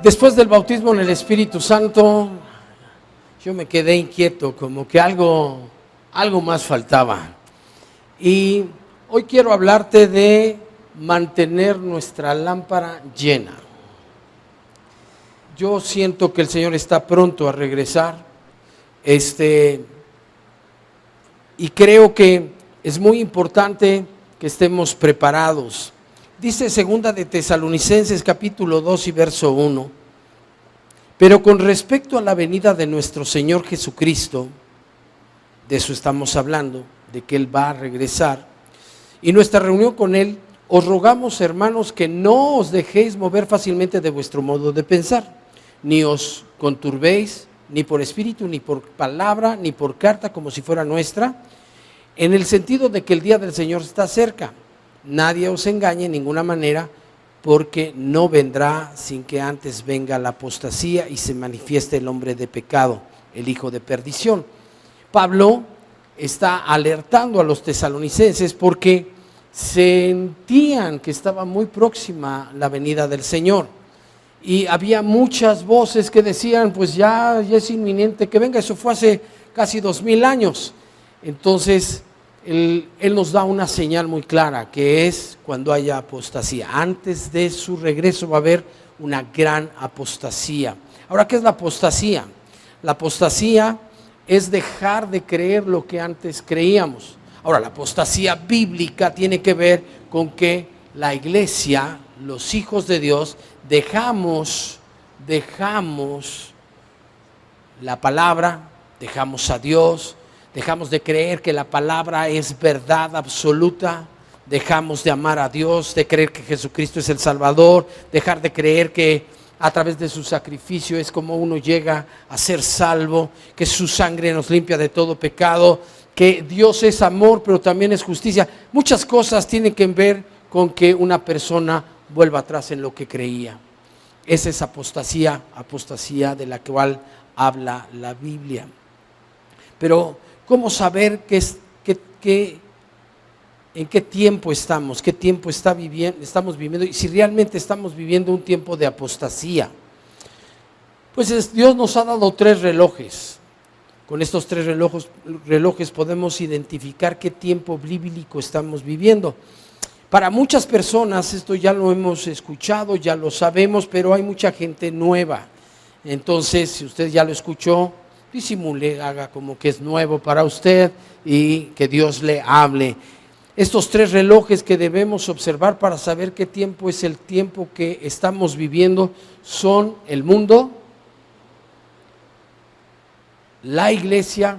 Después del bautismo en el Espíritu Santo, yo me quedé inquieto, como que algo más faltaba. Y hoy quiero hablarte de mantener nuestra lámpara llena. Yo siento que el Señor está pronto a regresar, y creo que es muy importante que estemos preparados. Dice segunda de Tesalonicenses capítulo 2 y verso 1, pero con respecto a la venida de nuestro Señor Jesucristo, de eso estamos hablando, de que Él va a regresar, y nuestra reunión con Él, os rogamos, hermanos, que no os dejéis mover fácilmente de vuestro modo de pensar, ni os conturbéis, ni por espíritu, ni por palabra, ni por carta, como si fuera nuestra, en el sentido de que el día del Señor está cerca. Nadie os engañe en ninguna manera, porque no vendrá sin que antes venga la apostasía y se manifieste el hombre de pecado, el hijo de perdición. Pablo está alertando a los tesalonicenses porque sentían que estaba muy próxima la venida del Señor. Y había muchas voces que decían, pues ya es inminente que venga. Eso fue hace casi 2000 años. Entonces, Él nos da una señal muy clara, que es cuando haya apostasía. Antes de su regreso va a haber una gran apostasía. Ahora, ¿qué es la apostasía? La apostasía es dejar de creer lo que antes creíamos. Ahora, la apostasía bíblica tiene que ver con que la iglesia, los hijos de Dios, dejamos la palabra, dejamos a Dios, dejamos de creer que la palabra es verdad absoluta, dejamos de amar a Dios, de creer que Jesucristo es el Salvador, dejar de creer que a través de su sacrificio es como uno llega a ser salvo, que su sangre nos limpia de todo pecado, que Dios es amor pero también es justicia. Muchas cosas tienen que ver con que una persona vuelva atrás en lo que creía. Esa es apostasía de la cual habla la Biblia. Pero ¿cómo saber en qué tiempo estamos? ¿Qué tiempo estamos viviendo? Y si realmente estamos viviendo un tiempo de apostasía. Pues Dios nos ha dado 3 relojes. Con estos 3 relojes podemos identificar qué tiempo bíblico estamos viviendo. Para muchas personas esto ya lo hemos escuchado, ya lo sabemos, pero hay mucha gente nueva. Entonces, si usted ya lo escuchó, disimule, haga como que es nuevo para usted y que Dios le hable. Estos 3 relojes que debemos observar para saber qué tiempo es el tiempo que estamos viviendo son el mundo, la iglesia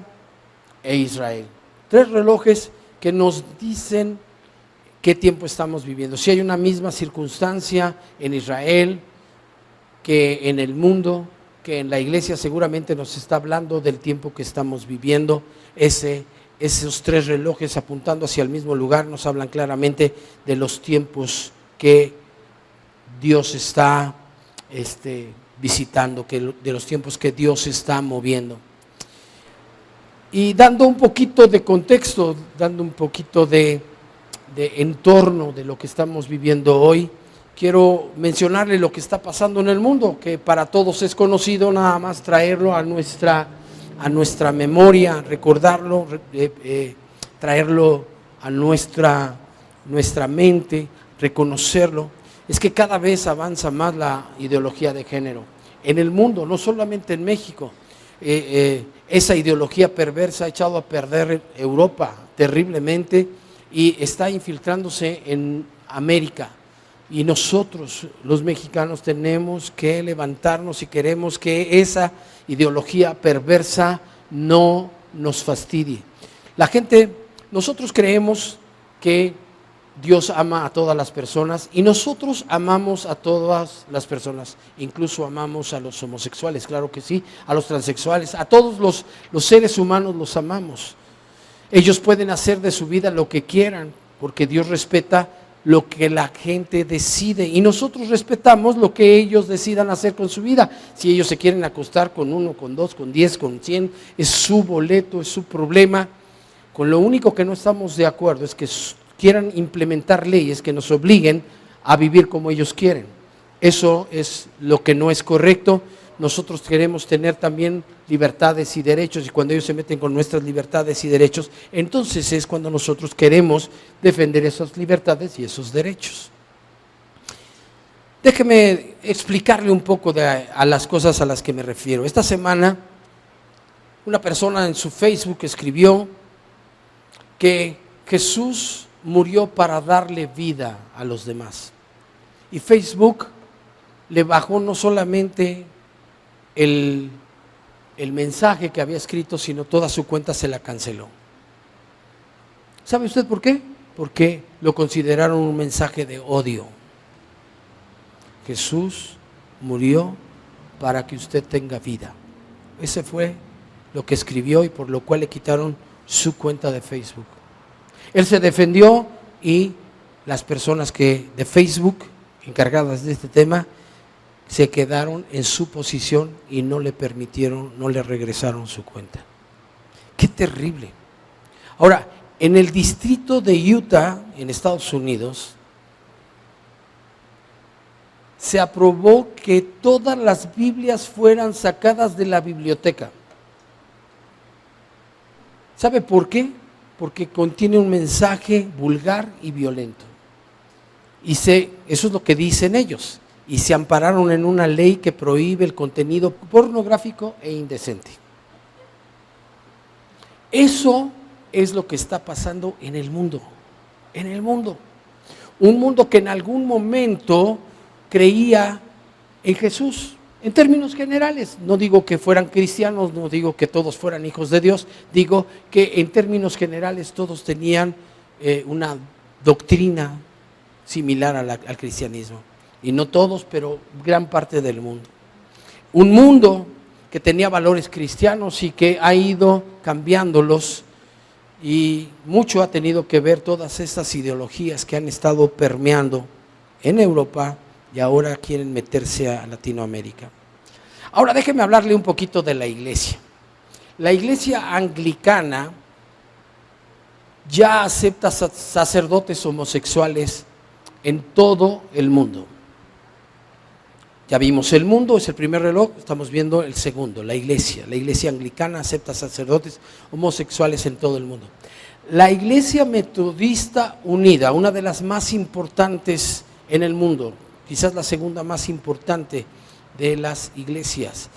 e Israel. 3 relojes que nos dicen qué tiempo estamos viviendo. Si hay una misma circunstancia en Israel que en el mundo, que en la iglesia, seguramente nos está hablando del tiempo que estamos viviendo. Esos 3 relojes apuntando hacia el mismo lugar nos hablan claramente de los tiempos que Dios está visitando, de los tiempos que Dios está moviendo. Y dando un poquito de contexto, dando un poquito de entorno de lo que estamos viviendo hoy, quiero mencionarle lo que está pasando en el mundo, que para todos es conocido, nada más traerlo a nuestra memoria, recordarlo, traerlo a nuestra mente, reconocerlo. Es que cada vez avanza más la ideología de género en el mundo, no solamente en México. Esa ideología perversa ha echado a perder Europa terriblemente y está infiltrándose en América. Y nosotros, los mexicanos, tenemos que levantarnos si queremos que esa ideología perversa no nos fastidie. Nosotros creemos que Dios ama a todas las personas y nosotros amamos a todas las personas, incluso amamos a los homosexuales, claro que sí, a los transexuales, a todos los seres humanos los amamos. Ellos pueden hacer de su vida lo que quieran, porque Dios respeta lo que la gente decide y nosotros respetamos lo que ellos decidan hacer con su vida. Si ellos se quieren acostar con 1, con 2, con 10, con 100, es su boleto, es su problema. Con lo único que no estamos de acuerdo es que quieran implementar leyes que nos obliguen a vivir como ellos quieren. Eso es lo que no es correcto. Nosotros queremos tener también libertades y derechos, y cuando ellos se meten con nuestras libertades y derechos, entonces es cuando nosotros queremos defender esas libertades y esos derechos. Déjeme explicarle un poco a las cosas a las que me refiero. Esta semana, una persona en su Facebook escribió que Jesús murió para darle vida a los demás. Y Facebook le bajó no solamente el mensaje que había escrito, sino toda su cuenta se la canceló. ¿Sabe usted por qué? Porque lo consideraron un mensaje de odio. Jesús murió para que usted tenga vida. Ese fue lo que escribió, y por lo cual le quitaron su cuenta de Facebook. Él se defendió, y las personas de Facebook encargadas de este tema se quedaron en su posición y no le permitieron, no le regresaron su cuenta. ¡Qué terrible! Ahora, en el distrito de Utah, en Estados Unidos, se aprobó que todas las Biblias fueran sacadas de la biblioteca. ¿Sabe por qué? Porque contiene un mensaje vulgar y violento. Eso es lo que dicen ellos. Y se ampararon en una ley que prohíbe el contenido pornográfico e indecente. Eso es lo que está pasando en el mundo. En el mundo. Un mundo que en algún momento creía en Jesús, en términos generales. No digo que fueran cristianos, no digo que todos fueran hijos de Dios, digo que en términos generales todos tenían una doctrina similar al cristianismo. Y no todos, pero gran parte del mundo. Un mundo que tenía valores cristianos y que ha ido cambiándolos, y mucho ha tenido que ver todas estas ideologías que han estado permeando en Europa y ahora quieren meterse a Latinoamérica. Ahora déjeme hablarle un poquito de la iglesia. La iglesia anglicana ya acepta sacerdotes homosexuales en todo el mundo. Ya vimos el mundo, es el primer reloj, estamos viendo el segundo, la iglesia. La iglesia anglicana acepta sacerdotes homosexuales en todo el mundo. La Iglesia Metodista Unida, una de las más importantes en el mundo, quizás la segunda más importante de las iglesias.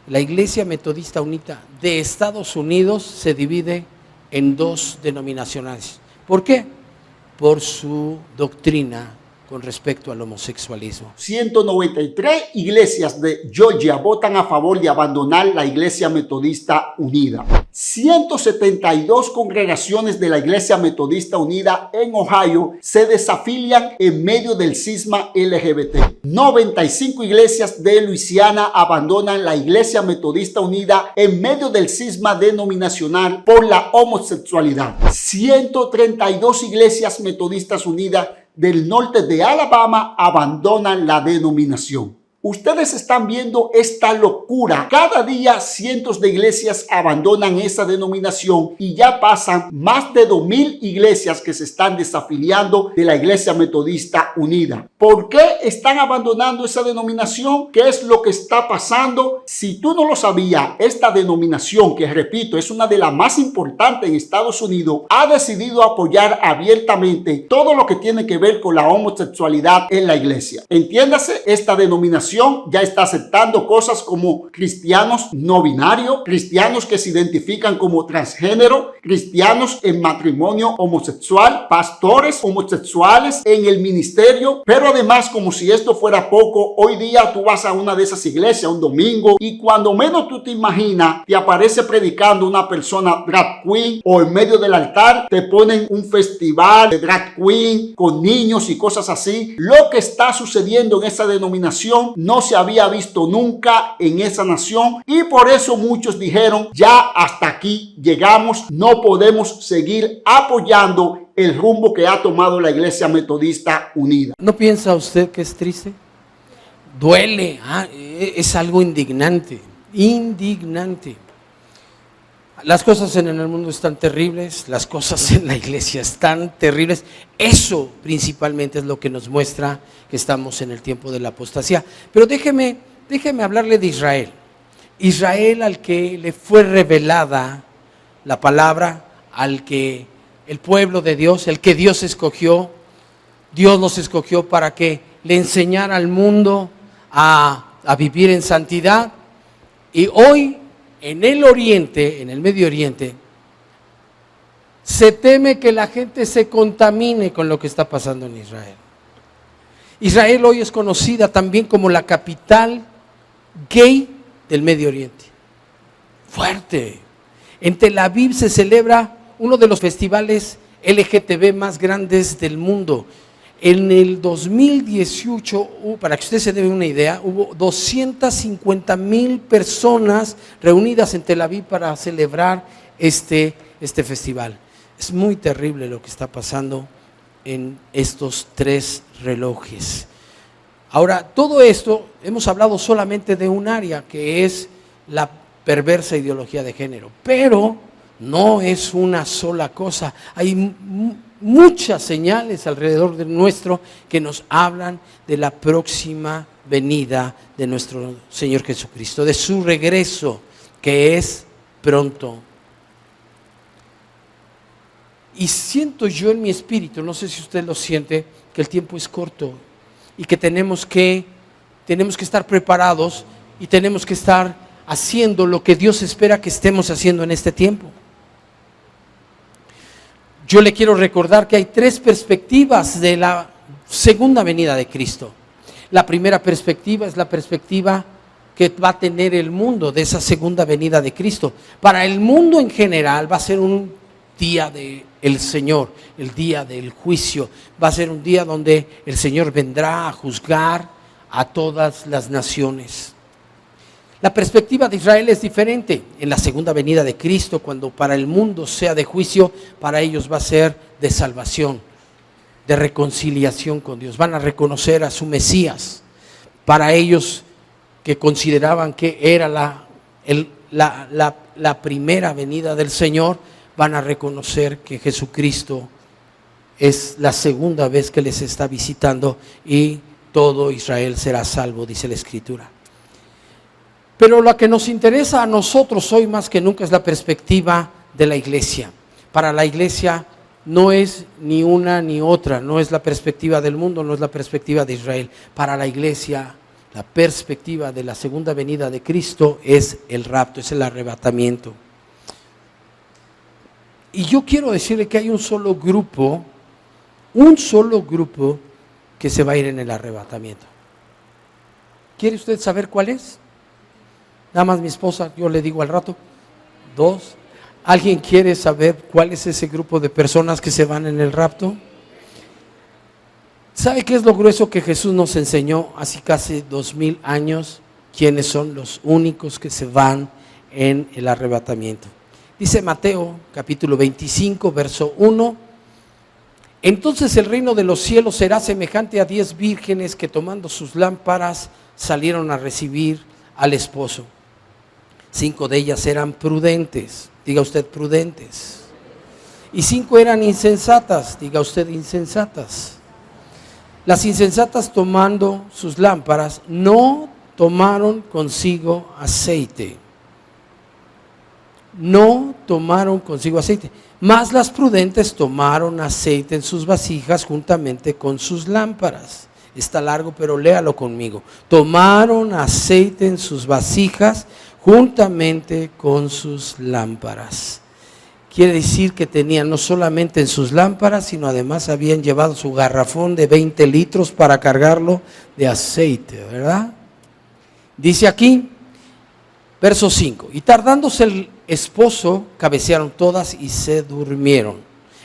La Iglesia Metodista Unida de Estados Unidos se divide en dos denominaciones. ¿Por qué? Por su doctrina con respecto al homosexualismo. 193 iglesias de Georgia votan a favor de abandonar la Iglesia Metodista Unida. 172 congregaciones de la Iglesia Metodista Unida en Ohio se desafilian en medio del cisma LGBT. 95 iglesias de Luisiana abandonan la Iglesia Metodista Unida en medio del cisma denominacional por la homosexualidad. 132 iglesias metodistas unidas del norte de Alabama abandonan la denominación. Ustedes están viendo esta locura. Cada día cientos de iglesias abandonan esa denominación y ya pasan más de 2,000 iglesias que se están desafiliando de la Iglesia Metodista Unida. ¿Por qué están abandonando esa denominación? ¿Qué es lo que está pasando? Si tú no lo sabías, esta denominación, que repito, es una de las más importantes en Estados Unidos, ha decidido apoyar abiertamente todo lo que tiene que ver con la homosexualidad en la iglesia. Entiéndase, esta denominación ya está aceptando cosas como cristianos no binarios, cristianos que se identifican como transgénero, cristianos en matrimonio homosexual, pastores homosexuales en el ministerio. Pero además, como si esto fuera poco, hoy día tú vas a una de esas iglesias un domingo y cuando menos tú te imaginas, te aparece predicando una persona drag queen, o en medio del altar te ponen un festival de drag queen con niños y cosas así. Lo que está sucediendo en esa denominación no se había visto nunca en esa nación, y por eso muchos dijeron: ya hasta aquí llegamos, no podemos seguir apoyando el rumbo que ha tomado la Iglesia Metodista Unida. ¿No piensa usted que es triste? Duele, es algo indignante, indignante. Las cosas en el mundo están terribles, las cosas en la iglesia están terribles. Eso principalmente es lo que nos muestra que estamos en el tiempo de la apostasía. Pero déjeme hablarle de Israel. Israel, al que le fue revelada la palabra, al que el pueblo de Dios, el que Dios escogió, Dios los escogió para que le enseñara al mundo a vivir en santidad. Y hoy en el Oriente, en el Medio Oriente, se teme que la gente se contamine con lo que está pasando en Israel. Israel hoy es conocida también como la capital gay del Medio Oriente. Fuerte. En Tel Aviv se celebra uno de los festivales LGTB más grandes del mundo. En el 2018, para que usted se dé una idea, hubo 250,000 personas reunidas en Tel Aviv para celebrar este festival. Es muy terrible lo que está pasando en estos 3 relojes. Ahora, todo esto, hemos hablado solamente de un área que es la perversa ideología de género, pero no es una sola cosa. Hay muchas señales alrededor de nuestro que nos hablan de la próxima venida de nuestro Señor Jesucristo, de su regreso, que es pronto. Y siento yo en mi espíritu, no sé si usted lo siente, que el tiempo es corto y que tenemos que estar preparados y tenemos que estar haciendo lo que Dios espera que estemos haciendo en este tiempo. Yo le quiero recordar que hay 3 perspectivas de la segunda venida de Cristo. La primera perspectiva es la perspectiva que va a tener el mundo de esa segunda venida de Cristo. Para el mundo en general va a ser un día del Señor, el día del juicio. Va a ser un día donde el Señor vendrá a juzgar a todas las naciones. La perspectiva de Israel es diferente. En la segunda venida de Cristo, cuando para el mundo sea de juicio, para ellos va a ser de salvación, de reconciliación con Dios. Van a reconocer a su Mesías. Para ellos que consideraban que era la primera venida del Señor, van a reconocer que Jesucristo es la segunda vez que les está visitando y todo Israel será salvo, dice la Escritura. Pero lo que nos interesa a nosotros hoy más que nunca es la perspectiva de la iglesia. Para la iglesia no es ni una ni otra, no es la perspectiva del mundo, no es la perspectiva de Israel. Para la iglesia, la perspectiva de la segunda venida de Cristo es el rapto, es el arrebatamiento. Y yo quiero decirle que hay un solo grupo que se va a ir en el arrebatamiento. ¿Quiere usted saber cuál es? Nada más mi esposa, yo le digo al rato. 2. ¿Alguien quiere saber cuál es ese grupo de personas que se van en el rapto? ¿Sabe qué es lo grueso que Jesús nos enseñó hace casi 2000 años? ¿Quiénes son los únicos que se van en el arrebatamiento? Dice Mateo capítulo 25, verso 1. Entonces el reino de los cielos será semejante a 10 vírgenes que tomando sus lámparas salieron a recibir al esposo. 5 de ellas eran prudentes, diga usted prudentes, y 5 eran insensatas, diga usted insensatas. Las insensatas tomando sus lámparas no tomaron consigo aceite, mas las prudentes tomaron aceite en sus vasijas juntamente con sus lámparas. Está largo, pero léalo conmigo. Tomaron aceite en sus vasijas juntamente con sus lámparas. Quiere decir que tenían no solamente en sus lámparas, sino además habían llevado su garrafón de 20 litros para cargarlo de aceite, ¿verdad? Dice aquí, verso 5, y tardándose el esposo, cabecearon todas y se durmieron.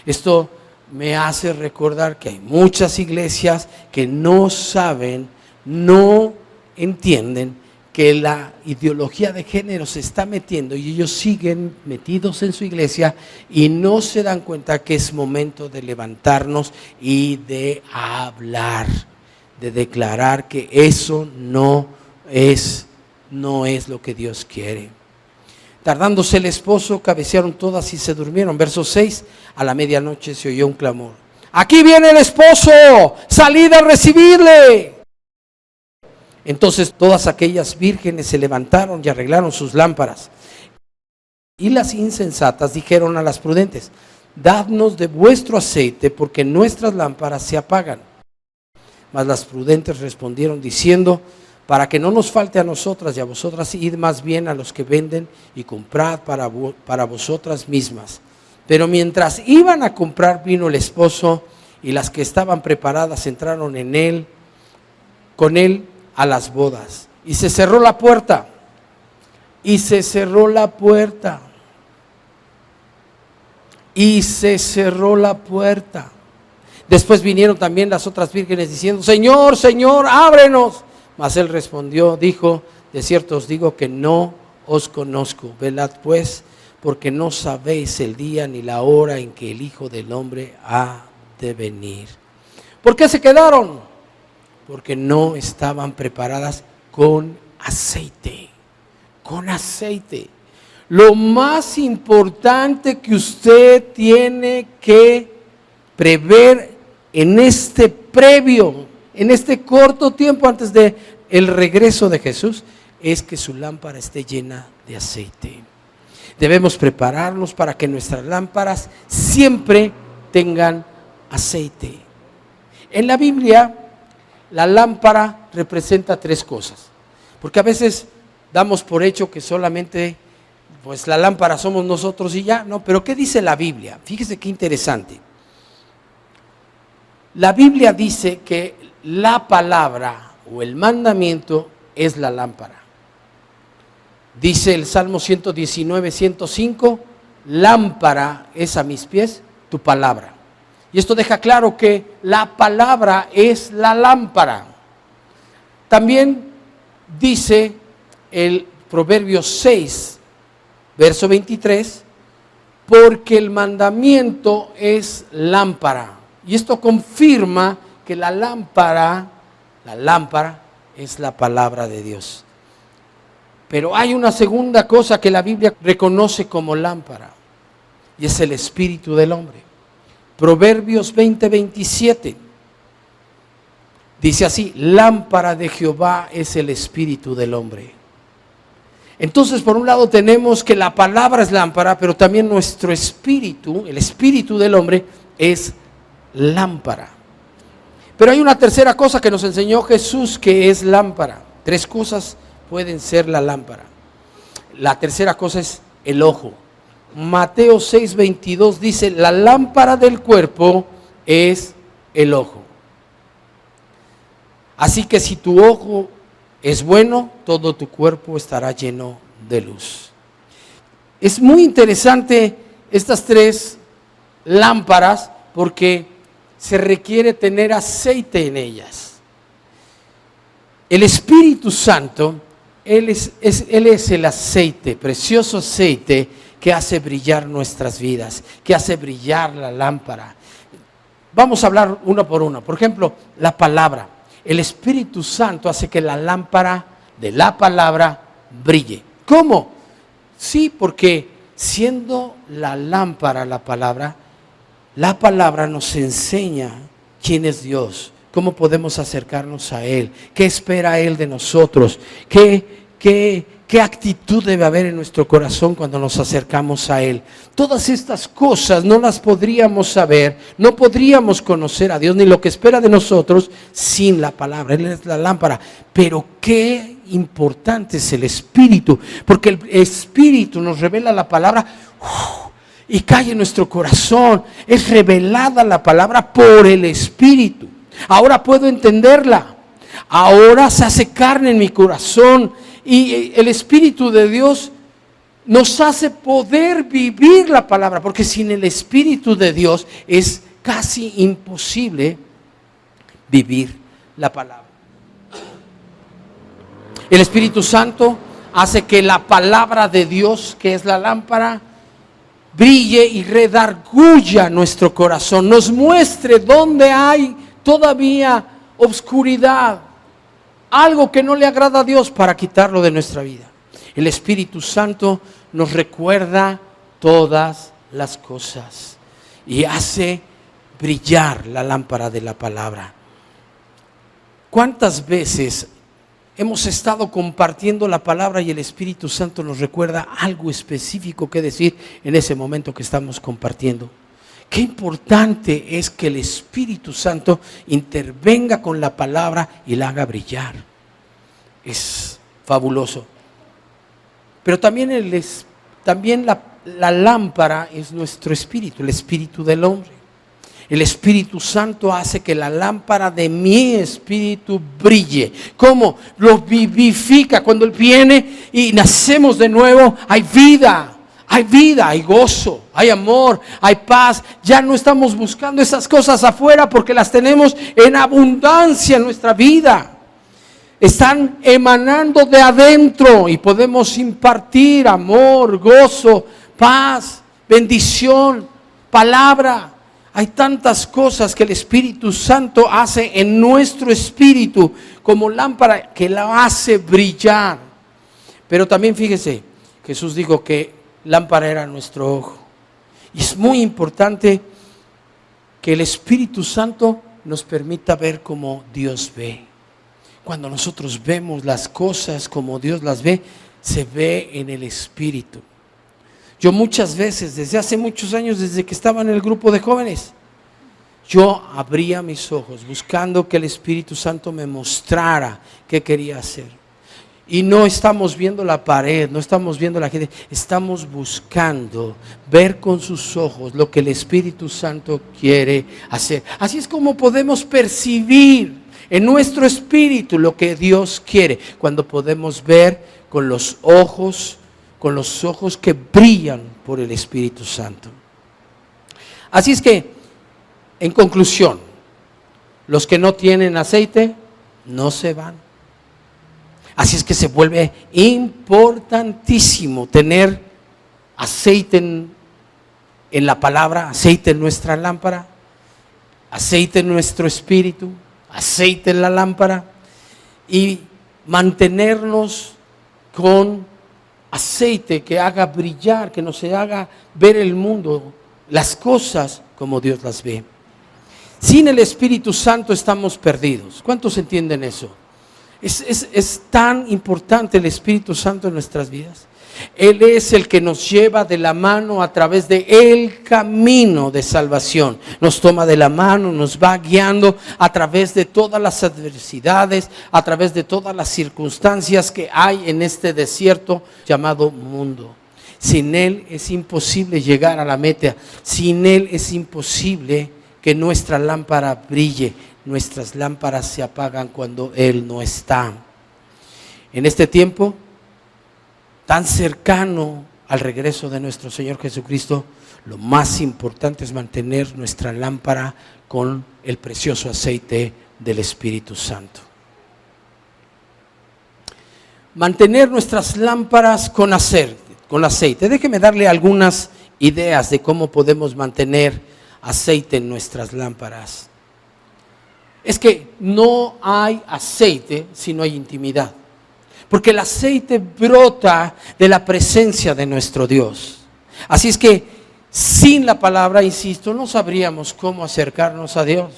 Esto me hace recordar que hay muchas iglesias que no saben, no entienden que la ideología de género se está metiendo y ellos siguen metidos en su iglesia y no se dan cuenta que es momento de levantarnos y de hablar, de declarar que eso no es lo que Dios quiere. Tardándose el esposo, cabecearon todas y se durmieron. Verso 6, a la medianoche se oyó un clamor. ¡Aquí viene el esposo! ¡Salid a recibirle! Entonces todas aquellas vírgenes se levantaron y arreglaron sus lámparas. Y las insensatas dijeron a las prudentes: dadnos de vuestro aceite, porque nuestras lámparas se apagan. Mas las prudentes respondieron diciendo: para que no nos falte a nosotras y a vosotras, id más bien a los que venden y comprad para vosotras mismas. Pero mientras iban a comprar, vino el esposo, y las que estaban preparadas entraron con él a las bodas. Y se cerró la puerta. Y se cerró la puerta. Y se cerró la puerta. Después vinieron también las otras vírgenes diciendo: Señor, Señor, ábrenos. Mas él respondió, dijo: de cierto os digo que no os conozco. Velad pues, porque no sabéis el día ni la hora en que el Hijo del Hombre ha de venir. ¿Por qué se quedaron? Porque no estaban preparadas con aceite. Con aceite. Lo más importante que usted tiene que prever en este previo, en este corto tiempo antes de el regreso de Jesús, es que su lámpara esté llena de aceite. Debemos prepararnos para que nuestras lámparas siempre tengan aceite. En la Biblia, la lámpara representa tres cosas, porque a veces damos por hecho que solamente pues la lámpara somos nosotros y ya, no, pero ¿qué dice la Biblia? Fíjese qué interesante. La Biblia dice que la palabra o el mandamiento es la lámpara. Dice el Salmo 119, 105, lámpara es a mis pies tu palabra. Y esto deja claro que la palabra es la lámpara. También dice el Proverbios 6, verso 23, porque el mandamiento es lámpara. Y esto confirma que la lámpara es la palabra de Dios. Pero hay una segunda cosa que la Biblia reconoce como lámpara, y es el espíritu del hombre. Proverbios 20, 27 dice así: lámpara de Jehová es el espíritu del hombre. Entonces, por un lado tenemos que la palabra es lámpara, pero también nuestro espíritu, el espíritu del hombre, es lámpara. Pero hay una tercera cosa que nos enseñó Jesús, que es lámpara. Tres cosas pueden ser la lámpara. La tercera cosa es el ojo. Mateo 6:22 dice: la lámpara del cuerpo es el ojo. Así que si tu ojo es bueno, todo tu cuerpo estará lleno de luz. Es muy interesante estas tres lámparas porque se requiere tener aceite en ellas. El Espíritu Santo, Él es el aceite, precioso aceite que hace brillar nuestras vidas, que hace brillar la lámpara. Vamos a hablar una por una. Por ejemplo, la palabra. El Espíritu Santo hace que la lámpara de la palabra brille. ¿Cómo? Sí, porque siendo la lámpara la palabra nos enseña quién es Dios, cómo podemos acercarnos a Él, qué espera Él de nosotros, qué actitud debe haber en nuestro corazón cuando nos acercamos a Él. Todas estas cosas no las podríamos saber, no podríamos conocer a Dios ni lo que espera de nosotros sin la palabra. Él es la lámpara. Pero qué importante es el Espíritu, porque el Espíritu nos revela la palabra y cae en nuestro corazón. Es revelada la palabra por el Espíritu. Ahora puedo entenderla. Ahora se hace carne en mi corazón. Y el Espíritu de Dios nos hace poder vivir la palabra, porque sin el Espíritu de Dios es casi imposible vivir la palabra. El Espíritu Santo hace que la palabra de Dios, que es la lámpara, brille y redarguya nuestro corazón, nos muestre dónde hay todavía obscuridad, algo que no le agrada a Dios, para quitarlo de nuestra vida. El Espíritu Santo nos recuerda todas las cosas y hace brillar la lámpara de la palabra. ¿Cuántas veces hemos estado compartiendo la palabra y el Espíritu Santo nos recuerda algo específico que decir en ese momento que estamos compartiendo? Qué importante es que el Espíritu Santo intervenga con la palabra y la haga brillar. Es fabuloso. Pero también, la lámpara es nuestro espíritu, el espíritu del hombre. El Espíritu Santo hace que la lámpara de mi espíritu brille. ¿Cómo? Lo vivifica. Cuando Él viene y nacemos de nuevo, hay vida, hay gozo, hay amor, hay paz. Ya no estamos buscando esas cosas afuera porque las tenemos en abundancia en nuestra vida. Están emanando de adentro y podemos impartir amor, gozo, paz, bendición, palabra. Hay tantas cosas que el Espíritu Santo hace en nuestro espíritu como lámpara que la hace brillar. Pero también fíjese, Jesús dijo que lámpara era nuestro ojo. Y es muy importante que el Espíritu Santo nos permita ver como Dios ve. Cuando nosotros vemos las cosas como Dios las ve, se ve en el Espíritu. Yo muchas veces, desde hace muchos años, desde que estaba en el grupo de jóvenes, yo abría mis ojos buscando que el Espíritu Santo me mostrara qué quería hacer. Y no estamos viendo la pared, no estamos viendo la gente, estamos buscando ver con sus ojos lo que el Espíritu Santo quiere hacer. Así es como podemos percibir en nuestro espíritu lo que Dios quiere, cuando podemos ver con los ojos que brillan por el Espíritu Santo. Así es que, en conclusión, los que no tienen aceite no se van. Así es que se vuelve importantísimo tener aceite en la palabra, aceite en nuestra lámpara, aceite en nuestro espíritu, aceite en la lámpara, y mantenernos con aceite que haga brillar, que nos haga ver el mundo, las cosas como Dios las ve. Sin el Espíritu Santo estamos perdidos. ¿Cuántos entienden eso? Es tan importante el Espíritu Santo en nuestras vidas. Él es el que nos lleva de la mano a través de el camino de salvación. Nos toma de la mano, nos va guiando a través de todas las adversidades, a través de todas las circunstancias que hay en este desierto llamado mundo. Sin Él es imposible llegar a la meta. Sin Él es imposible que nuestra lámpara brille. Nuestras lámparas se apagan cuando Él no está. En este tiempo tan cercano al regreso de nuestro Señor Jesucristo, lo más importante es mantener nuestra lámpara con el precioso aceite del Espíritu Santo. Mantener nuestras lámparas con aceite. Déjeme darle algunas ideas de cómo podemos mantener aceite en nuestras lámparas. Es que no hay aceite si no hay intimidad. Porque el aceite brota de la presencia de nuestro Dios. Así es que sin la palabra, insisto, no sabríamos cómo acercarnos a Dios.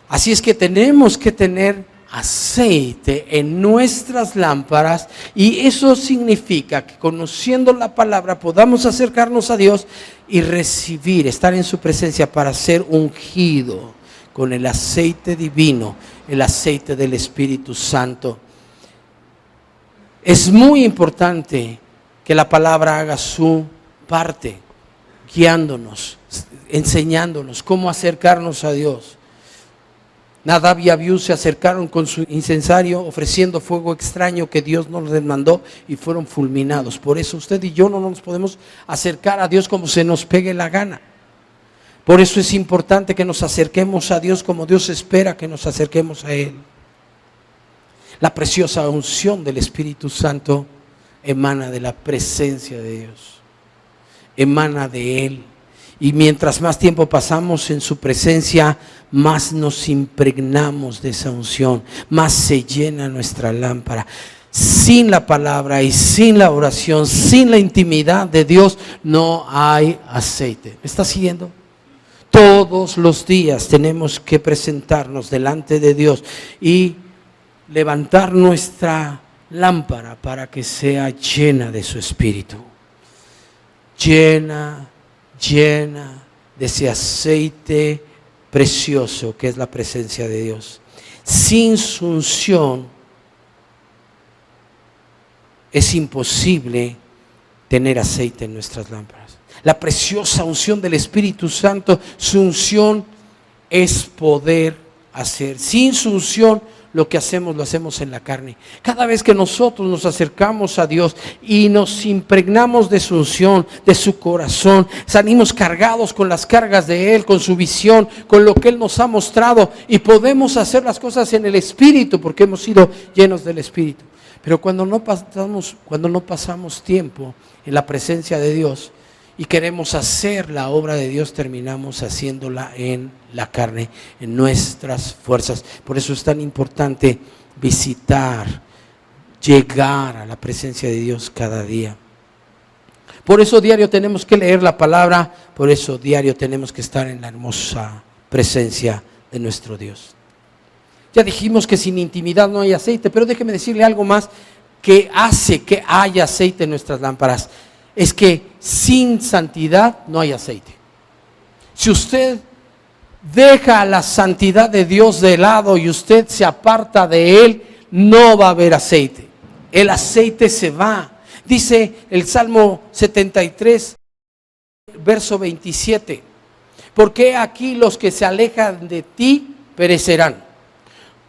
Así es que tenemos que tener aceite en nuestras lámparas, y eso significa que conociendo la palabra podamos acercarnos a Dios y recibir, estar en su presencia para ser ungido con el aceite divino, el aceite del Espíritu Santo. Es muy importante que la palabra haga su parte, guiándonos, enseñándonos cómo acercarnos a Dios. Nadab y Abiú se acercaron con su incensario ofreciendo fuego extraño que Dios nos les mandó y fueron fulminados. Por eso usted y yo no nos podemos acercar a Dios como se nos pegue la gana. Por eso es importante que nos acerquemos a Dios como Dios espera que nos acerquemos a Él. La preciosa unción del Espíritu Santo emana de la presencia de Dios, emana de Él. Y mientras más tiempo pasamos en su presencia, más nos impregnamos de esa unción, más se llena nuestra lámpara. Sin la palabra y sin la oración, sin la intimidad de Dios, no hay aceite. ¿Me está siguiendo? Todos los días tenemos que presentarnos delante de Dios y levantar nuestra lámpara para que sea llena de su Espíritu. Llena de ese aceite precioso que es la presencia de Dios. Sin su unción es imposible tener aceite en nuestras lámparas. La preciosa unción del Espíritu Santo, su unción es poder hacer. Sin su unción, lo que hacemos, lo hacemos en la carne. Cada vez que nosotros nos acercamos a Dios y nos impregnamos de su unción, de su corazón, salimos cargados con las cargas de Él, con su visión, con lo que Él nos ha mostrado, y podemos hacer las cosas en el Espíritu porque hemos sido llenos del Espíritu. Pero cuando no pasamos tiempo en la presencia de Dios y queremos hacer la obra de Dios, terminamos haciéndola en la carne, en nuestras fuerzas. Por eso es tan importante visitar, llegar a la presencia de Dios cada día. Por eso diario tenemos que leer la palabra, por eso diario tenemos que estar en la hermosa presencia de nuestro Dios. Ya dijimos que sin intimidad no hay aceite, pero déjeme decirle algo más que hace que haya aceite en nuestras lámparas. Es que sin santidad no hay aceite. Si usted deja la santidad de Dios de lado y usted se aparta de Él, no va a haber aceite. El aceite se va. Dice el Salmo 73, verso 27. Porque aquí los que se alejan de ti perecerán.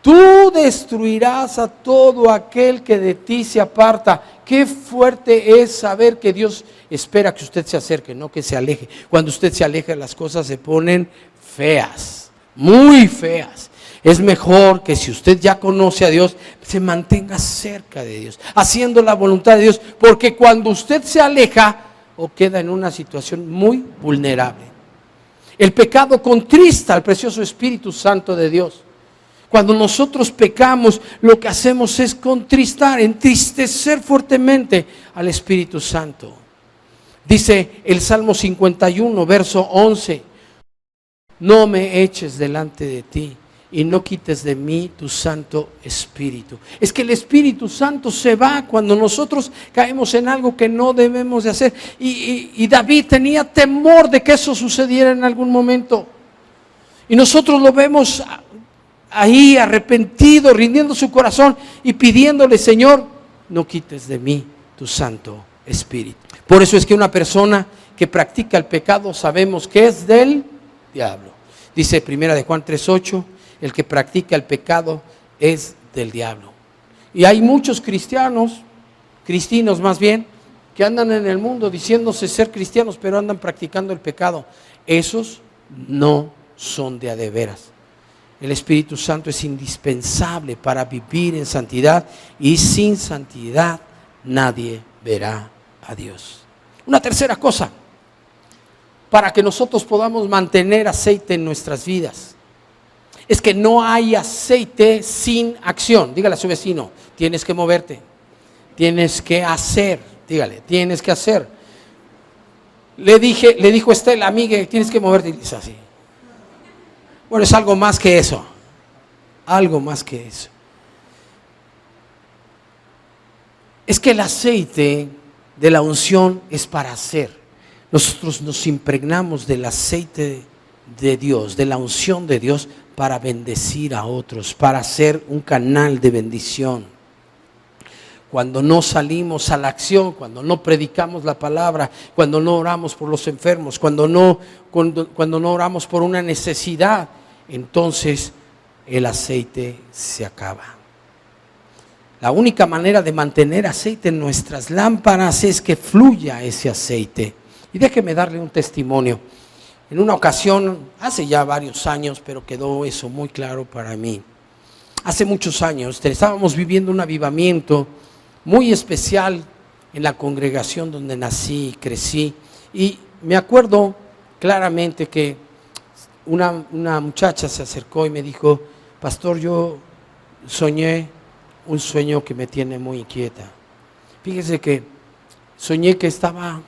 Tú destruirás a todo aquel que de ti se aparta. Qué fuerte es saber que Dios espera que usted se acerque, no que se aleje. Cuando usted se aleja, las cosas se ponen feas, muy feas. Es mejor que si usted ya conoce a Dios, se mantenga cerca de Dios, haciendo la voluntad de Dios, porque cuando usted se aleja o queda en una situación muy vulnerable. El pecado contrista al precioso Espíritu Santo de Dios. Cuando nosotros pecamos, lo que hacemos es contristar, entristecer fuertemente al Espíritu Santo. Dice el Salmo 51, verso 11, no me eches delante de ti y no quites de mí tu Santo Espíritu. Es que el Espíritu Santo se va cuando nosotros caemos en algo que no debemos de hacer. Y David tenía temor de que eso sucediera en algún momento. Y nosotros lo vemos ahí arrepentido, rindiendo su corazón y pidiéndole: Señor, no quites de mí tu Santo Espíritu. Por eso es que una persona que practica el pecado sabemos que es del diablo. Dice 1 de Juan 3:8, el que practica el pecado es del diablo. Y hay muchos cristianos más bien, que andan en el mundo diciéndose ser cristianos, pero andan practicando el pecado. Esos no son de a de veras. El Espíritu Santo es indispensable para vivir en santidad, y sin santidad nadie verá a Dios. Una tercera cosa, para que nosotros podamos mantener aceite en nuestras vidas, es que no hay aceite sin acción. Dígale a su vecino: tienes que moverte, tienes que hacer. Dígale: tienes que hacer. Le dijo Estela, amiga, tienes que moverte, y dice así. Bueno, es algo más que eso, algo más que eso. Es que el aceite de la unción es para hacer. Nosotros nos impregnamos del aceite de Dios, de la unción de Dios, para bendecir a otros, para ser un canal de bendición. Cuando no salimos a la acción, cuando no predicamos la palabra, cuando no oramos por los enfermos, cuando no oramos por una necesidad, entonces el aceite se acaba. La única manera de mantener aceite en nuestras lámparas es que fluya ese aceite. Y déjeme darle un testimonio. En una ocasión, hace ya varios años, pero quedó eso muy claro para mí. Hace muchos años estábamos viviendo un avivamiento muy especial en la congregación donde nací y crecí. Y me acuerdo claramente que una muchacha se acercó y me dijo: pastor, yo soñé un sueño que me tiene muy inquieta. Fíjese que soñé que estaba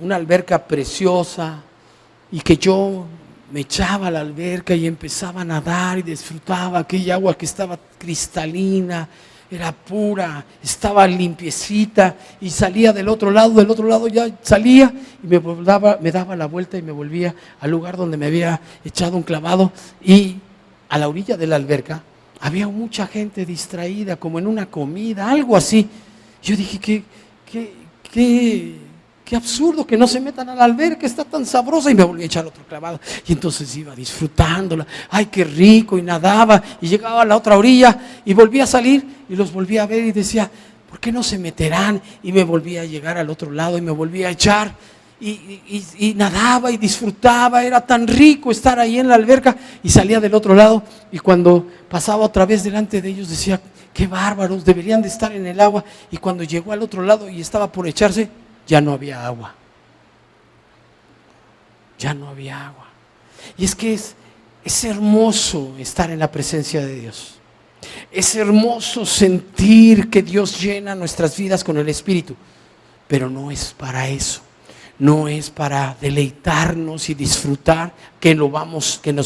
una alberca preciosa y que yo me echaba a la alberca y empezaba a nadar y disfrutaba aquella agua que estaba cristalina, era pura, estaba limpiecita, y salía del otro lado ya salía y me daba la vuelta y me volvía al lugar donde me había echado un clavado, y a la orilla de la alberca había mucha gente distraída, como en una comida, algo así. Yo dije, qué absurdo que no se metan a la alberca, está tan sabrosa, y me volví a echar otro clavado, y entonces iba disfrutándola, ay qué rico, y nadaba, y llegaba a la otra orilla, y volvía a salir, y los volvía a ver, y decía, ¿por qué no se meterán? Y me volvía a llegar al otro lado, y me volvía a echar, y nadaba, y disfrutaba, era tan rico estar ahí en la alberca, y salía del otro lado, y cuando pasaba otra vez delante de ellos, decía, qué bárbaros, deberían de estar en el agua, y cuando llegó al otro lado, y estaba por echarse, ya no había agua. Ya no había agua. Y es que es hermoso estar en la presencia de Dios. Es hermoso sentir que Dios llena nuestras vidas con el Espíritu. Pero no es para eso. No es para deleitarnos y disfrutar, que nos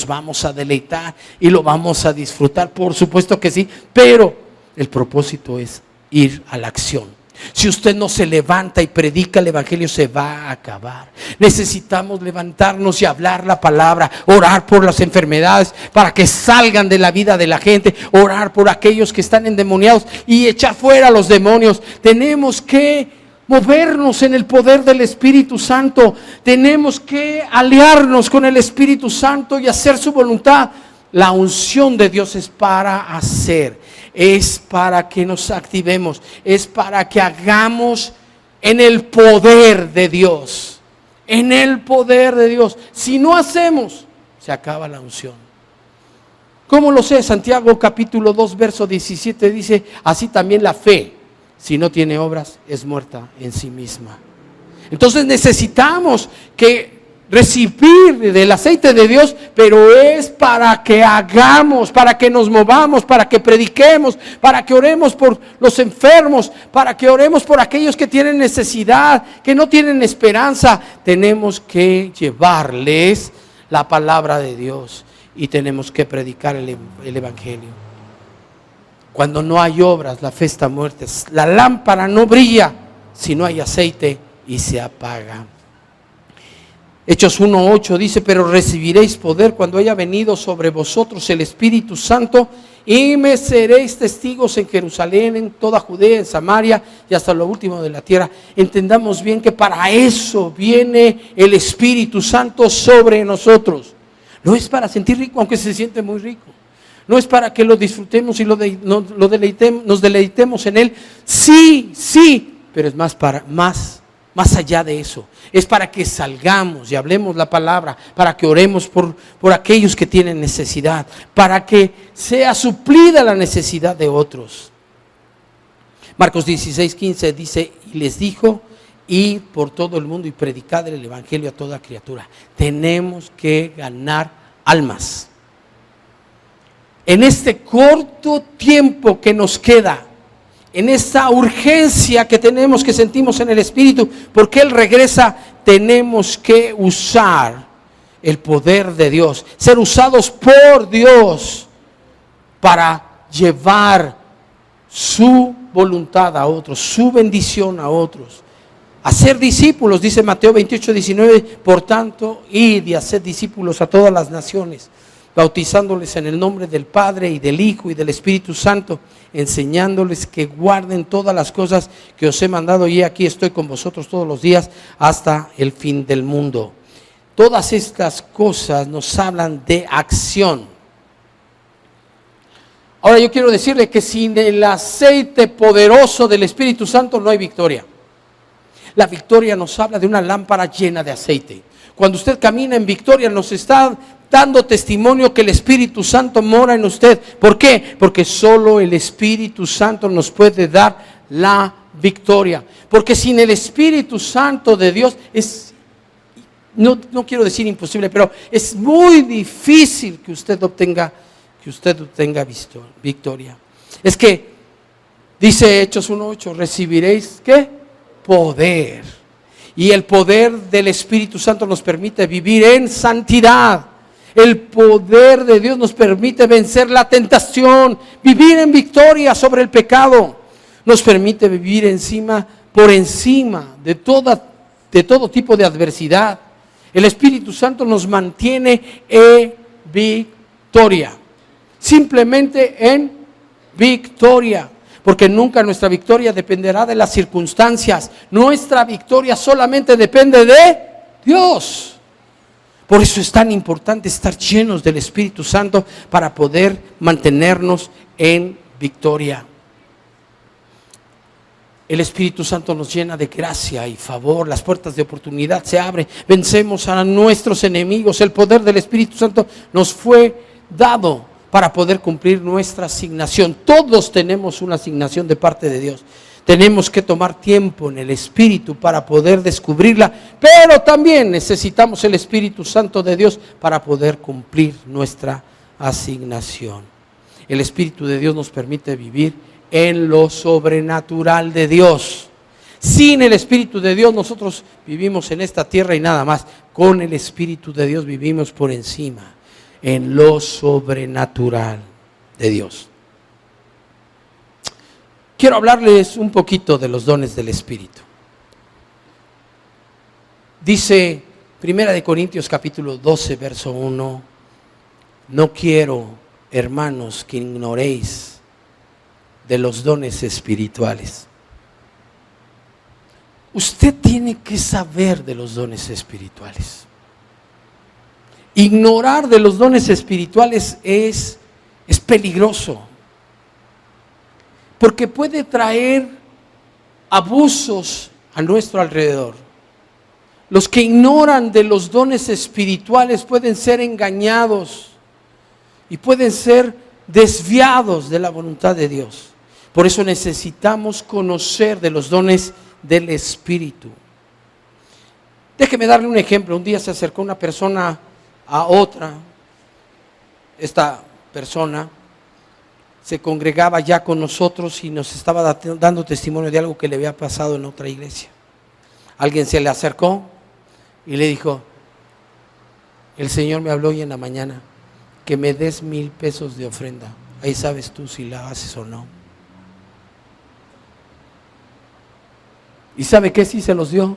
vamos a deleitar y lo vamos a disfrutar. Por supuesto que sí, pero el propósito es ir a la acción. Si usted no se levanta y predica el evangelio, se va a acabar. Necesitamos levantarnos y hablar la palabra, orar por las enfermedades para que salgan de la vida de la gente, orar por aquellos que están endemoniados y echar fuera a los demonios. Tenemos que movernos en el poder del Espíritu Santo. Tenemos que aliarnos con el Espíritu Santo y hacer su voluntad. La unción de Dios es para hacer, es para que nos activemos, es para que hagamos en el poder de Dios, en el poder de Dios. Si no hacemos, se acaba la unción. ¿Cómo lo sé? Santiago capítulo 2 verso 17 dice, así también la fe, si no tiene obras, es muerta en sí misma. Entonces necesitamos que recibir del aceite de Dios, pero es para que hagamos, para que nos movamos, para que prediquemos, para que oremos por los enfermos, para que oremos por aquellos que tienen necesidad, que no tienen esperanza. Tenemos que llevarles la palabra de Dios y tenemos que predicar el evangelio. Cuando no hay obras, la fe está muerta. La lámpara no brilla si no hay aceite y se apaga. Hechos 1:8 dice, pero recibiréis poder cuando haya venido sobre vosotros el Espíritu Santo, y me seréis testigos en Jerusalén, en toda Judea, en Samaria y hasta lo último de la tierra. Entendamos bien que para eso viene el Espíritu Santo sobre nosotros. No es para sentir rico, aunque se siente muy rico. No es para que lo disfrutemos y nos deleitemos en Él. Sí, pero es más allá de eso. Es para que salgamos y hablemos la palabra, para que oremos por aquellos que tienen necesidad, para que sea suplida la necesidad de otros. Marcos 16:15 dice, y les dijo, id por todo el mundo y predicad el evangelio a toda criatura. Tenemos que ganar almas. En este corto tiempo que nos queda, en esta urgencia que tenemos, que sentimos en el Espíritu, porque Él regresa, tenemos que usar el poder de Dios, ser usados por Dios para llevar su voluntad a otros, su bendición a otros. Hacer discípulos, dice Mateo 28:19, por tanto, id y haced discípulos a todas las naciones, bautizándoles en el nombre del Padre y del Hijo y del Espíritu Santo, enseñándoles que guarden todas las cosas que os he mandado, y aquí estoy con vosotros todos los días hasta el fin del mundo. Todas estas cosas nos hablan de acción. Ahora yo quiero decirle que sin el aceite poderoso del Espíritu Santo no hay victoria. La victoria nos habla de una lámpara llena de aceite. Cuando usted camina en victoria, nos está dando testimonio que el Espíritu Santo mora en usted. ¿Por qué? Porque solo el Espíritu Santo nos puede dar la victoria. Porque sin el Espíritu Santo de Dios no quiero decir imposible, pero es muy difícil que usted obtenga victoria. Es que Dice Hechos 1:8, recibiréis ¿qué? Poder. Y el poder del Espíritu Santo nos permite vivir en santidad. El poder de Dios nos permite vencer la tentación, vivir en victoria sobre el pecado. Nos permite vivir por encima de todo tipo de adversidad. El Espíritu Santo nos mantiene en victoria. Simplemente en victoria. Porque nunca nuestra victoria dependerá de las circunstancias. Nuestra victoria solamente depende de Dios. Por eso es tan importante estar llenos del Espíritu Santo para poder mantenernos en victoria. El Espíritu Santo nos llena de gracia y favor, las puertas de oportunidad se abren, vencemos a nuestros enemigos. El poder del Espíritu Santo nos fue dado para poder cumplir nuestra asignación. Todos tenemos una asignación de parte de Dios. Tenemos que tomar tiempo en el Espíritu para poder descubrirla, pero también necesitamos el Espíritu Santo de Dios para poder cumplir nuestra asignación. El Espíritu de Dios nos permite vivir en lo sobrenatural de Dios. Sin el Espíritu de Dios nosotros vivimos en esta tierra y nada más. Con el Espíritu de Dios vivimos por encima, en lo sobrenatural de Dios. Quiero hablarles un poquito de los dones del Espíritu. Dice 1 Corintios capítulo 12, verso 1, no quiero, hermanos, que ignoréis de los dones espirituales. Usted tiene que saber de los dones espirituales. Ignorar de los dones espirituales es peligroso, porque puede traer abusos a nuestro alrededor. Los que ignoran de los dones espirituales pueden ser engañados y pueden ser desviados de la voluntad de Dios. Por eso necesitamos conocer de los dones del Espíritu. Déjeme darle un ejemplo. Un día se acercó una persona a otra. Esta persona se congregaba ya con nosotros y nos estaba dando testimonio de algo que le había pasado en otra iglesia. Alguien se le acercó y le dijo: el Señor me habló hoy en la mañana que me des 1,000 pesos de ofrenda. Ahí sabes tú si la haces o no. ¿Y sabe qué? Sí se los dio.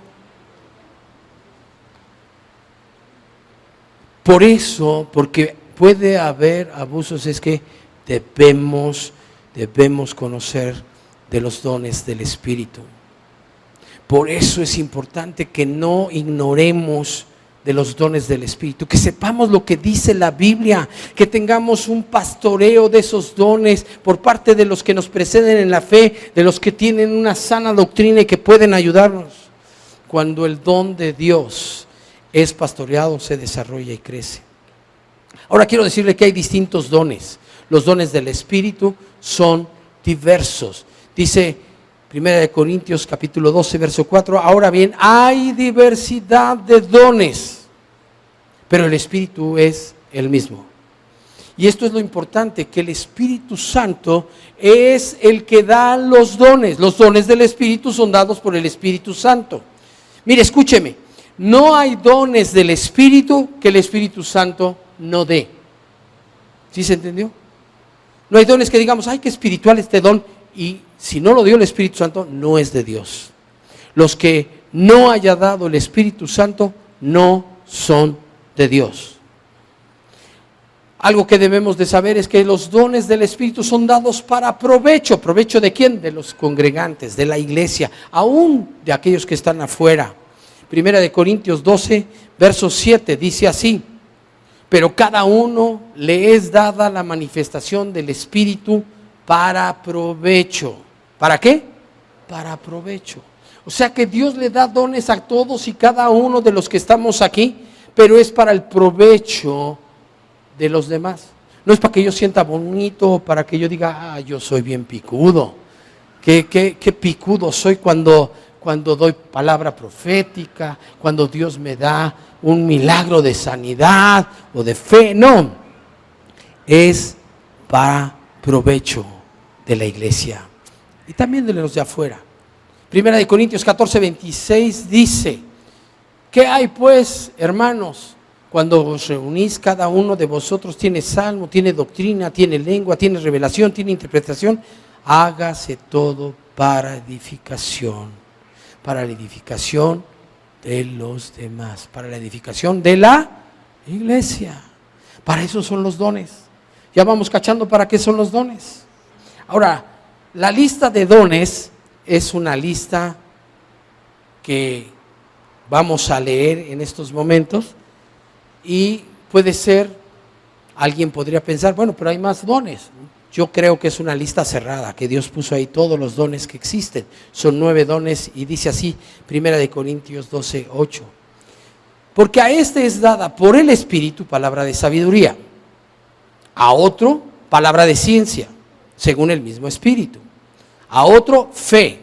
Por eso, porque puede haber abusos, es que debemos conocer de los dones del Espíritu. Por eso es importante que no ignoremos de los dones del Espíritu, que sepamos lo que dice la Biblia, que tengamos un pastoreo de esos dones por parte de los que nos preceden en la fe, de los que tienen una sana doctrina y que pueden ayudarnos. Cuando el don de Dios es pastoreado, se desarrolla y crece. Ahora quiero decirle que hay distintos dones. Los dones del Espíritu son diversos. Dice 1 Corintios capítulo 12, verso 4, ahora bien, hay diversidad de dones, pero el Espíritu es el mismo. Y esto es lo importante, que el Espíritu Santo es el que da los dones. Los dones del Espíritu son dados por el Espíritu Santo. Mire, escúcheme, no hay dones del Espíritu que el Espíritu Santo no dé. ¿Sí se entendió? No hay dones que digamos, ay, qué espiritual este don, y si no lo dio el Espíritu Santo, no es de Dios. Los que no haya dado el Espíritu Santo no son de Dios. Algo que debemos de saber es que los dones del Espíritu son dados para provecho. ¿Provecho de quién? De los congregantes, de la iglesia, aún de aquellos que están afuera. 1 Corintios 12, verso 7, dice así: pero cada uno le es dada la manifestación del Espíritu para provecho. ¿Para qué? Para provecho. O sea que Dios le da dones a todos y cada uno de los que estamos aquí, pero es para el provecho de los demás. No es para que yo sienta bonito, para que yo diga, yo soy bien picudo. Qué picudo soy cuando doy palabra profética, cuando Dios me da un milagro de sanidad o de fe. No, es para provecho de la iglesia. y también de los de afuera. Primera de Corintios 14, 26 dice: ¿qué hay pues, hermanos? Cuando os reunís, cada uno de vosotros tiene salmo, tiene doctrina, tiene lengua, tiene revelación, tiene interpretación. Hágase todo para la edificación de los demás, para la edificación de la iglesia. Para eso son los dones. Ya vamos cachando para qué son los dones. Ahora, la lista de dones es una lista que vamos a leer en estos momentos, y puede ser, alguien podría pensar, bueno, pero hay más dones. Yo creo que es una lista cerrada, que Dios puso ahí todos los dones que existen. Son 9 dones, y dice así, Primera de Corintios 12, 8. Porque a este es dada por el Espíritu palabra de sabiduría, a otro palabra de ciencia, según el mismo Espíritu, a otro fe.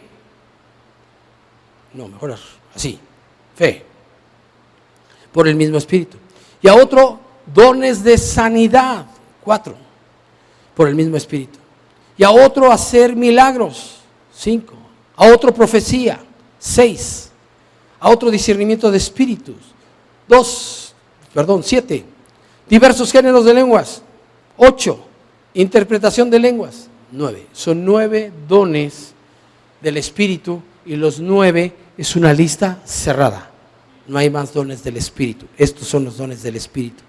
No, mejor así, fe, por el mismo Espíritu. Y a otro dones de sanidad, 4, por el mismo Espíritu. Y a otro hacer milagros, 5. A otro profecía, 6. A otro discernimiento de espíritus, 7. Diversos géneros de lenguas, 8. Interpretación de lenguas, 9. Son 9 dones del Espíritu, y los 9 es una lista cerrada. No hay más dones del Espíritu. Estos son los dones del Espíritu.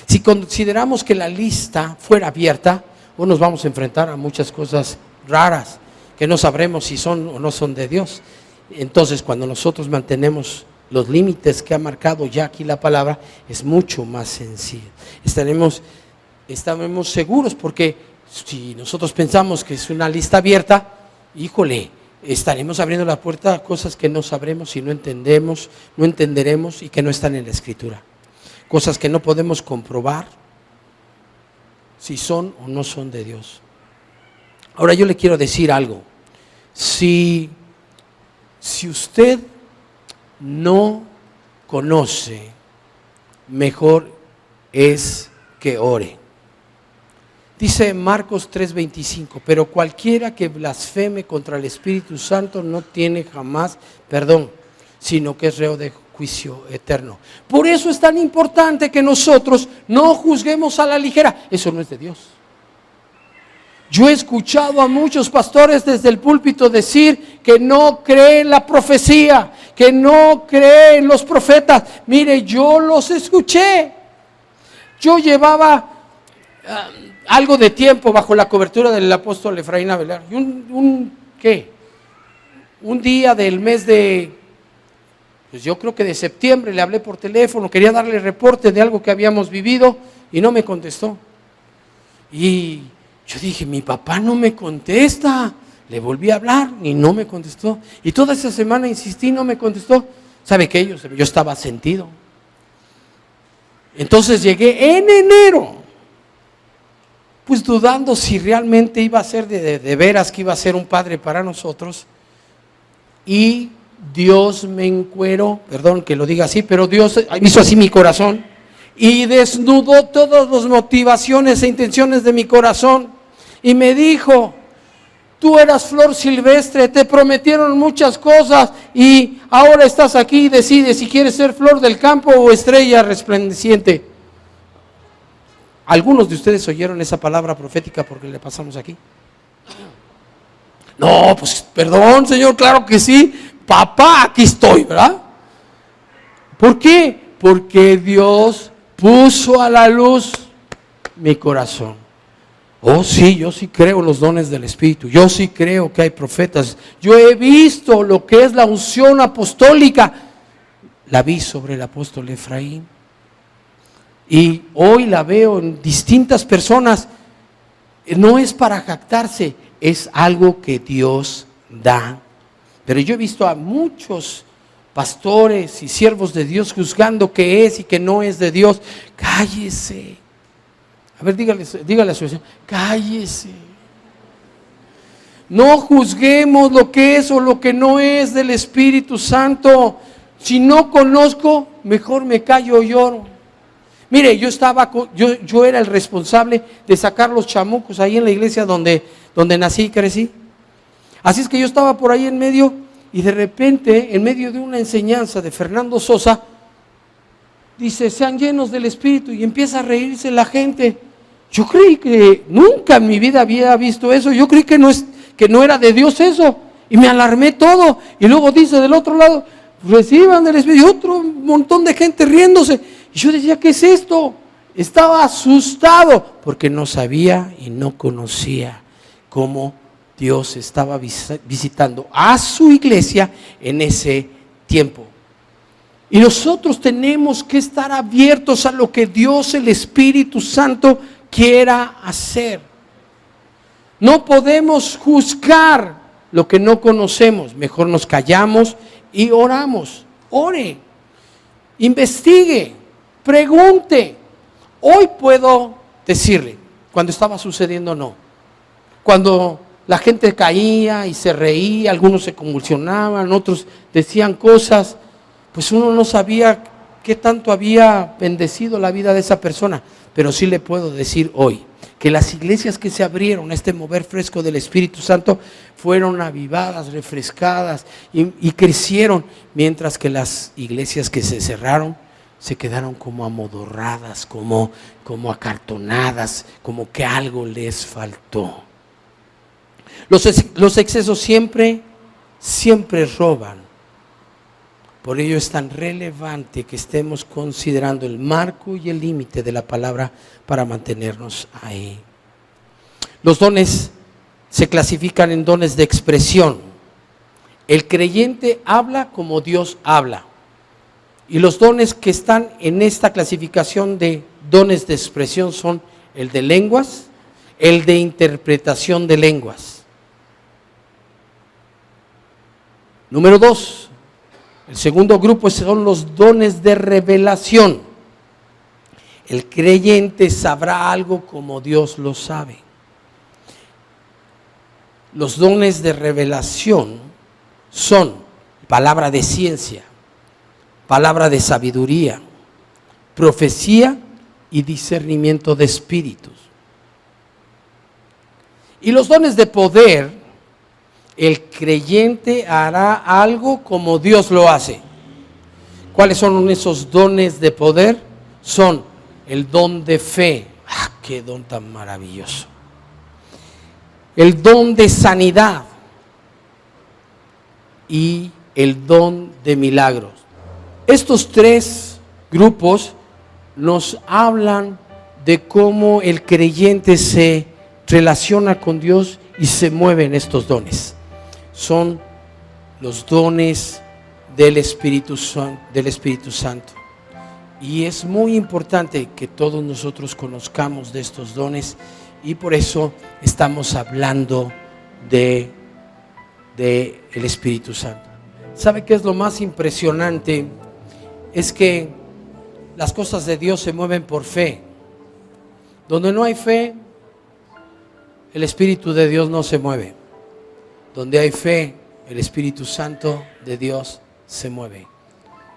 Si consideramos que la lista fuera abierta, nos vamos a enfrentar a muchas cosas raras que no sabremos si son o no son de Dios. Entonces, cuando nosotros mantenemos los límites que ha marcado ya aquí la palabra, es mucho más sencillo. Estaremos seguros, porque si nosotros pensamos que es una lista abierta, híjole, estaremos abriendo la puerta a cosas que no sabremos y no entenderemos, y que no están en la Escritura. Cosas que no podemos comprobar si son o no son de Dios. Ahora yo le quiero decir algo. Si usted no conoce, mejor es que ore. Dice Marcos 3:25, pero cualquiera que blasfeme contra el Espíritu Santo no tiene jamás perdón, sino que es reo de juicio eterno. Por eso es tan importante que nosotros no juzguemos a la ligera. Eso no es de Dios. Yo he escuchado a muchos pastores desde el púlpito decir que no creen en la profecía, que no creen en los profetas. Mire, yo los escuché. Yo llevaba algo de tiempo bajo la cobertura del apóstol Efraín Avelar. Y un día del mes pues yo creo que de septiembre, le hablé por teléfono, quería darle reporte de algo que habíamos vivido, y no me contestó. Y yo dije, mi papá no me contesta. Le volví a hablar y no me contestó. Y toda esa semana insistí, no me contestó. ¿Sabe qué? Yo estaba sentido. Entonces llegué en enero, pues dudando si realmente iba a ser de veras, que iba a ser un padre para nosotros. Y Dios me encueró, perdón que lo diga así, pero Dios hizo así mi corazón y desnudó todas las motivaciones e intenciones de mi corazón, y me dijo: tú eras flor silvestre, te prometieron muchas cosas, y ahora estás aquí y decides si quieres ser flor del campo o estrella resplandeciente. Algunos de ustedes oyeron esa palabra profética porque le pasamos aquí. No, pues perdón, Señor, claro que sí. Papá, aquí estoy, ¿verdad? ¿Por qué? Porque Dios puso a la luz mi corazón. Oh, sí, yo sí creo en los dones del Espíritu. Yo sí creo que hay profetas. Yo he visto lo que es la unción apostólica. La vi sobre el apóstol Efraín. Y hoy la veo en distintas personas. No es para jactarse, es algo que Dios da. Pero yo he visto a muchos pastores y siervos de Dios juzgando que es y que no es de Dios. Cállese. A ver, dígale a su vecino, cállese. No juzguemos lo que es o lo que no es del Espíritu Santo. Si no conozco, mejor me callo o lloro. Mire, yo era el responsable de sacar los chamucos ahí en la iglesia donde nací y crecí. Así es que yo estaba por ahí en medio y de repente, en medio de una enseñanza de Fernando Sosa, dice, sean llenos del Espíritu, y empieza a reírse la gente. Yo creí que nunca en mi vida había visto eso, yo creí que no era de Dios eso, y me alarmé todo. Y luego dice del otro lado, reciban del Espíritu, y otro montón de gente riéndose. Y yo decía, ¿qué es esto? Estaba asustado porque no sabía y no conocía cómo Dios estaba visitando a su iglesia en ese tiempo. Y nosotros tenemos que estar abiertos a lo que Dios, el Espíritu Santo, quiera hacer. No podemos juzgar lo que no conocemos. Mejor nos callamos y oramos. Ore, investigue, pregunte. Hoy puedo decirle, cuando estaba sucediendo no. Cuando la gente caía y se reía, algunos se convulsionaban, otros decían cosas, pues uno no sabía qué tanto había bendecido la vida de esa persona. Pero sí le puedo decir hoy que las iglesias que se abrieron a este mover fresco del Espíritu Santo fueron avivadas, refrescadas y crecieron, mientras que las iglesias que se cerraron se quedaron como amodorradas, como acartonadas, como que algo les faltó. Los excesos siempre roban. Por ello es tan relevante que estemos considerando el marco y el límite de la palabra para mantenernos ahí. Los dones se clasifican en dones de expresión. El creyente habla como Dios habla. Y los dones que están en esta clasificación de dones de expresión son el de lenguas, el de interpretación de lenguas. Número 2, el segundo grupo son los dones de revelación. El creyente sabrá algo como Dios lo sabe. Los dones de revelación son palabra de ciencia, palabra de sabiduría, profecía y discernimiento de espíritus. Y los dones de poder, el creyente hará algo como Dios lo hace. ¿Cuáles son esos dones de poder? Son el don de fe. ¡Ah, qué don tan maravilloso! El don de sanidad y el don de milagros. Estos tres grupos nos hablan de cómo el creyente se relaciona con Dios y se mueve en estos dones. Son los dones del Espíritu Santo. Y es muy importante que todos nosotros conozcamos de estos dones, y por eso estamos hablando de el Espíritu Santo. ¿Sabe qué es lo más impresionante? Es que las cosas de Dios se mueven por fe. Donde no hay fe, el Espíritu de Dios no se mueve. Donde hay fe, el Espíritu Santo de Dios se mueve.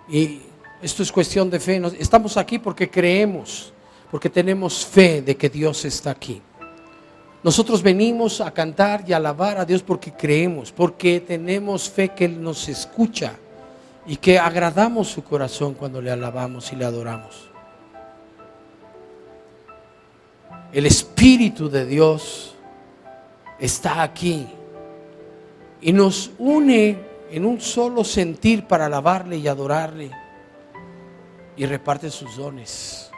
Y esto es cuestión de fe. Estamos aquí porque creemos, porque tenemos fe de que Dios está aquí. Nosotros venimos a cantar y a alabar a Dios porque creemos, porque tenemos fe que Él nos escucha y que agradamos su corazón cuando le alabamos y le adoramos. El Espíritu de Dios está aquí y nos une en un solo sentir para alabarle y adorarle, y reparte sus dones.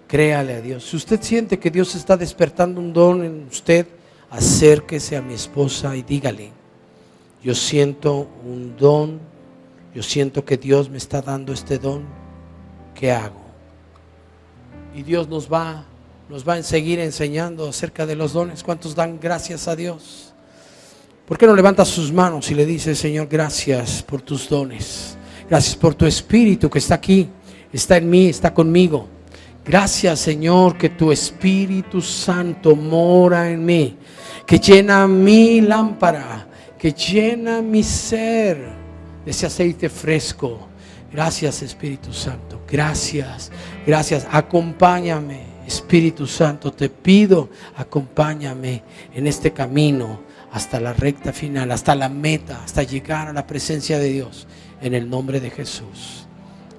Créale a Dios. Si usted siente que Dios está despertando un don en usted, acérquese a mi esposa y dígale: yo siento un don, yo siento que Dios me está dando este don, ¿qué hago? Y Dios nos va a seguir enseñando acerca de los dones. ¿Cuántos dan gracias a Dios? ¿Por qué no levanta sus manos y le dice: Señor, gracias por tus dones, gracias por tu Espíritu que está aquí, está en mí, está conmigo? Gracias, Señor, que tu Espíritu Santo mora en mí, que llena mi lámpara, que llena mi ser de ese aceite fresco. Gracias, Espíritu Santo, gracias, acompáñame Espíritu Santo, te pido, acompáñame en este camino hasta la recta final, hasta la meta, hasta llegar a la presencia de Dios. En el nombre de Jesús.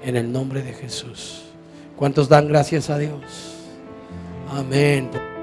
En el nombre de Jesús. ¿Cuántos dan gracias a Dios? Amén.